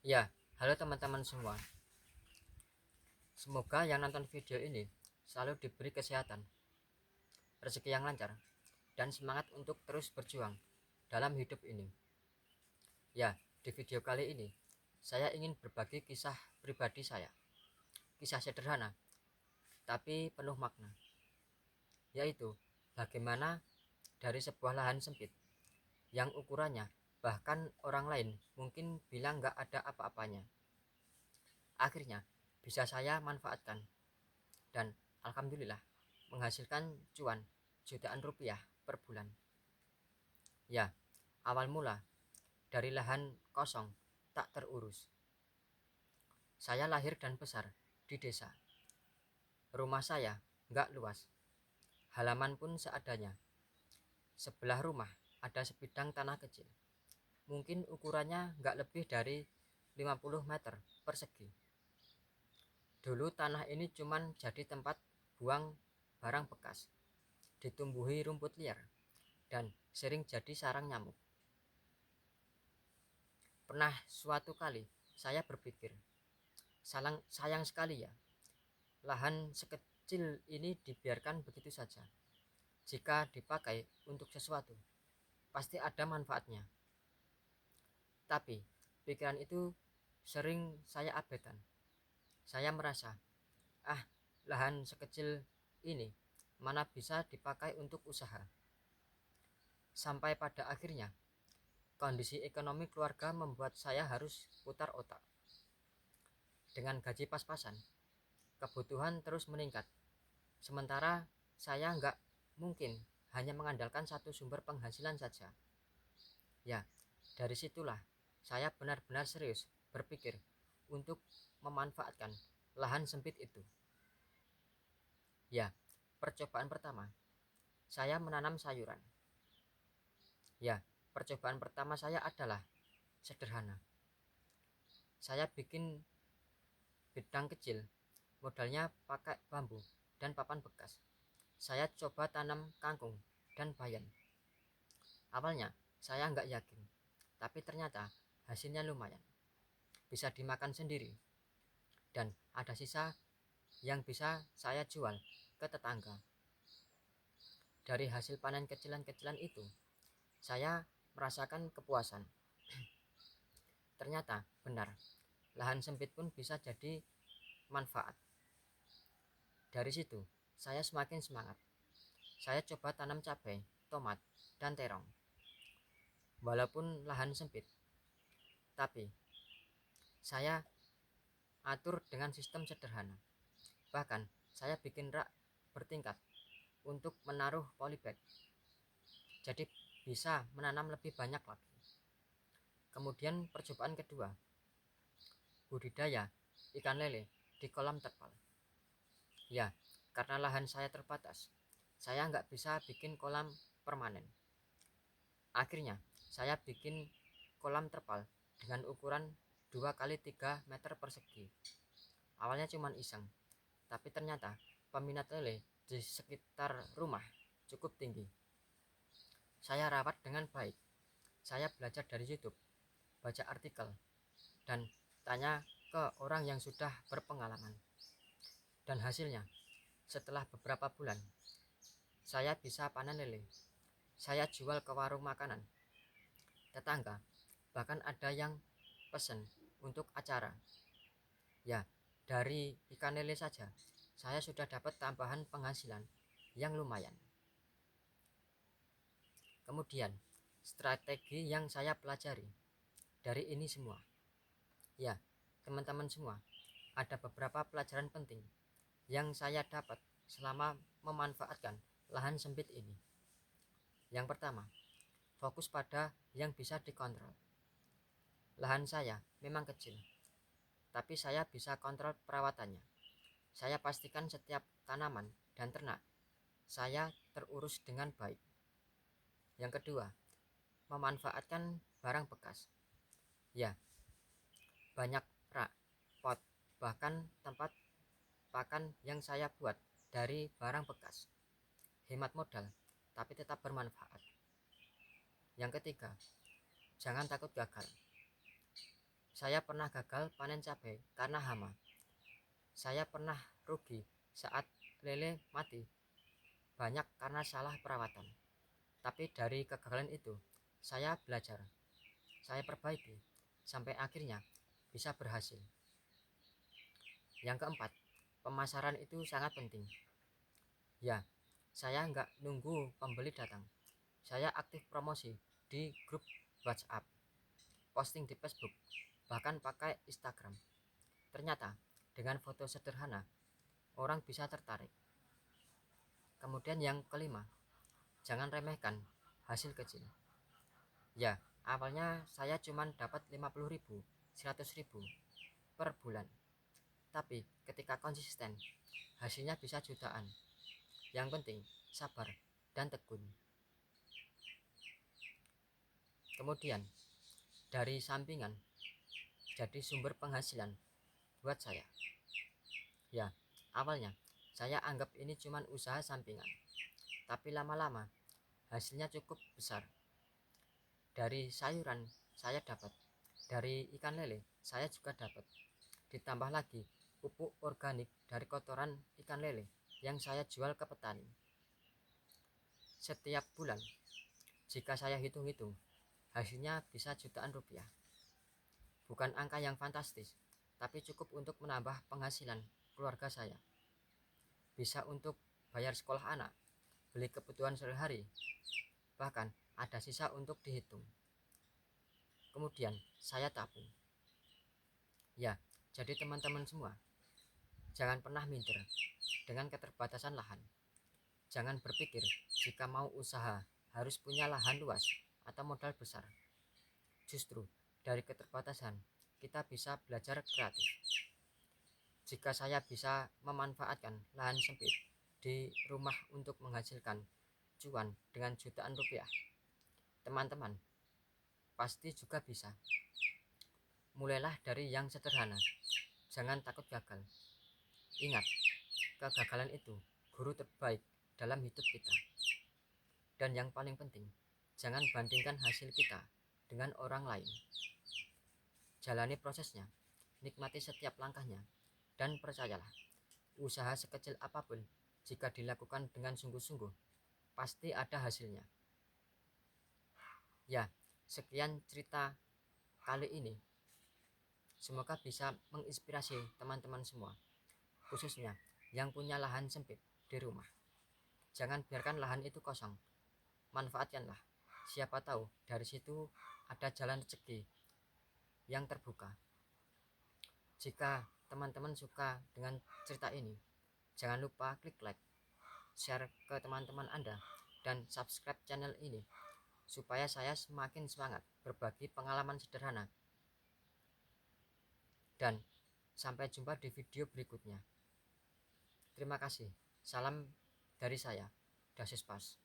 Ya, halo teman-teman semua. Semoga yang nonton video ini selalu diberi kesehatan, rezeki yang lancar, dan semangat untuk terus berjuang dalam hidup ini. Ya, di video kali ini saya ingin berbagi kisah pribadi saya. Kisah sederhana, tapi penuh makna, yaitu bagaimana dari sebuah lahan sempit yang ukurannya bahkan orang lain mungkin bilang gak ada apa-apanya. Akhirnya bisa saya manfaatkan dan alhamdulillah menghasilkan cuan jutaan rupiah per bulan. Ya, awal mula dari lahan kosong tak terurus. Saya lahir dan besar di desa. Rumah saya nggak luas, halaman pun seadanya. Sebelah rumah ada sebidang tanah kecil. Mungkin ukurannya nggak lebih dari 50 meter persegi. Dulu tanah ini cuman jadi tempat buang barang bekas, ditumbuhi rumput liar, dan sering jadi sarang nyamuk. Pernah suatu kali saya berpikir, sayang sekali ya, lahan sekecil ini dibiarkan begitu saja. Jika dipakai untuk sesuatu, pasti ada manfaatnya. Tapi pikiran itu sering saya abaikan. Saya merasa, ah, lahan sekecil ini mana bisa dipakai untuk usaha. Sampai pada akhirnya, kondisi ekonomi keluarga membuat saya harus putar otak. Dengan gaji pas-pasan, kebutuhan terus meningkat. Sementara saya nggak mungkin hanya mengandalkan satu sumber penghasilan saja. Ya, dari situlah saya benar-benar serius berpikir untuk memanfaatkan lahan sempit itu. Ya, percobaan pertama, saya menanam sayuran. Ya, percobaan pertama saya adalah sederhana. Saya bikin bidang kecil, modalnya pakai bambu dan papan bekas. Saya coba tanam kangkung dan bayam. Awalnya saya nggak yakin, tapi ternyata hasilnya lumayan. Bisa dimakan sendiri dan ada sisa yang bisa saya jual ke tetangga. Dari hasil panen kecilan-kecilan itu, saya merasakan kepuasan. Ternyata benar, lahan sempit pun bisa jadi manfaat. Dari situ, saya semakin semangat. Saya coba tanam cabai, tomat, dan terong. Walaupun lahan sempit, tapi saya atur dengan sistem sederhana. Bahkan saya bikin rak bertingkat untuk menaruh polybag. Jadi bisa menanam lebih banyak lagi. Kemudian percobaan kedua, budidaya ikan lele di kolam terpal. Ya, karena lahan saya terbatas, saya nggak bisa bikin kolam permanen. Akhirnya saya bikin kolam terpal dengan ukuran 2 kali 3 meter persegi. Awalnya cuma iseng, tapi ternyata peminat lele di sekitar rumah cukup tinggi. Saya rawat dengan baik. Saya belajar dari YouTube, baca artikel, dan tanya ke orang yang sudah berpengalaman. Dan hasilnya, setelah beberapa bulan, saya bisa panen lele. Saya jual ke warung makanan, tetangga, bahkan ada yang pesen untuk acara. Ya, dari ikan lele saja, saya sudah dapat tambahan penghasilan yang lumayan. Kemudian, strategi yang saya pelajari dari ini semua. Ya, teman-teman semua, ada beberapa pelajaran penting yang saya dapat selama memanfaatkan lahan sempit ini. Yang pertama, fokus pada yang bisa dikontrol. Lahan saya memang kecil, tapi saya bisa kontrol perawatannya. Saya pastikan setiap tanaman dan ternak saya terurus dengan baik. Yang kedua, memanfaatkan barang bekas. Ya, banyak rak, pot, bahkan tempat pakan yang saya buat dari barang bekas. Hemat modal, tapi tetap bermanfaat. Yang ketiga, jangan takut gagal. Saya pernah gagal panen cabai karena hama. Saya pernah rugi saat lele mati banyak karena salah perawatan. Tapi dari kegagalan itu, saya belajar, saya perbaiki, sampai akhirnya bisa berhasil. Yang keempat, pemasaran itu sangat penting. Ya, saya nggak nunggu pembeli datang. Saya aktif promosi di grup WhatsApp, posting di Facebook, bahkan pakai Instagram. Ternyata, dengan foto sederhana, orang bisa tertarik. Kemudian yang kelima, jangan remehkan hasil kecil. Ya, awalnya saya cuma dapat 50.000, 100.000 per bulan. Tapi ketika konsisten, hasilnya bisa jutaan. Yang penting sabar dan tekun. Kemudian dari sampingan jadi sumber penghasilan buat saya. Ya, awalnya saya anggap ini cuma usaha sampingan. Tapi lama-lama hasilnya cukup besar. Dari sayuran saya dapat, dari ikan lele saya juga dapat. Ditambah lagi pupuk organik dari kotoran ikan lele yang saya jual ke petani. Setiap bulan, jika saya hitung-hitung, hasilnya bisa jutaan rupiah. Bukan angka yang fantastis, tapi cukup untuk menambah penghasilan keluarga saya. Bisa untuk bayar sekolah anak, beli kebutuhan sehari-hari, bahkan ada sisa untuk dihitung. Kemudian saya tabung. Ya, jadi teman-teman semua, jangan pernah minder dengan keterbatasan lahan. Jangan berpikir jika mau usaha harus punya lahan luas atau modal besar. Justru dari keterbatasan kita bisa belajar kreatif. Jika saya bisa memanfaatkan lahan sempit di rumah untuk menghasilkan cuan dengan jutaan rupiah, teman-teman pasti juga bisa. Mulailah dari yang sederhana. Jangan takut gagal. Ingat, kegagalan itu guru terbaik dalam hidup kita. Dan yang paling penting, jangan bandingkan hasil kita dengan orang lain. Jalani prosesnya, nikmati setiap langkahnya, dan percayalah, usaha sekecil apapun jika dilakukan dengan sungguh-sungguh, pasti ada hasilnya. Ya, sekian cerita kali ini. Semoga bisa menginspirasi teman-teman semua, khususnya yang punya lahan sempit di rumah. Jangan biarkan lahan itu kosong, manfaatkanlah. Siapa tahu dari situ ada jalan rezeki yang terbuka. Jika teman-teman suka dengan cerita ini, jangan lupa klik like, share ke teman-teman Anda, dan subscribe channel ini supaya saya semakin semangat berbagi pengalaman sederhana. Dan sampai jumpa di video berikutnya. Terima kasih. Salam dari saya, Dasis Pas.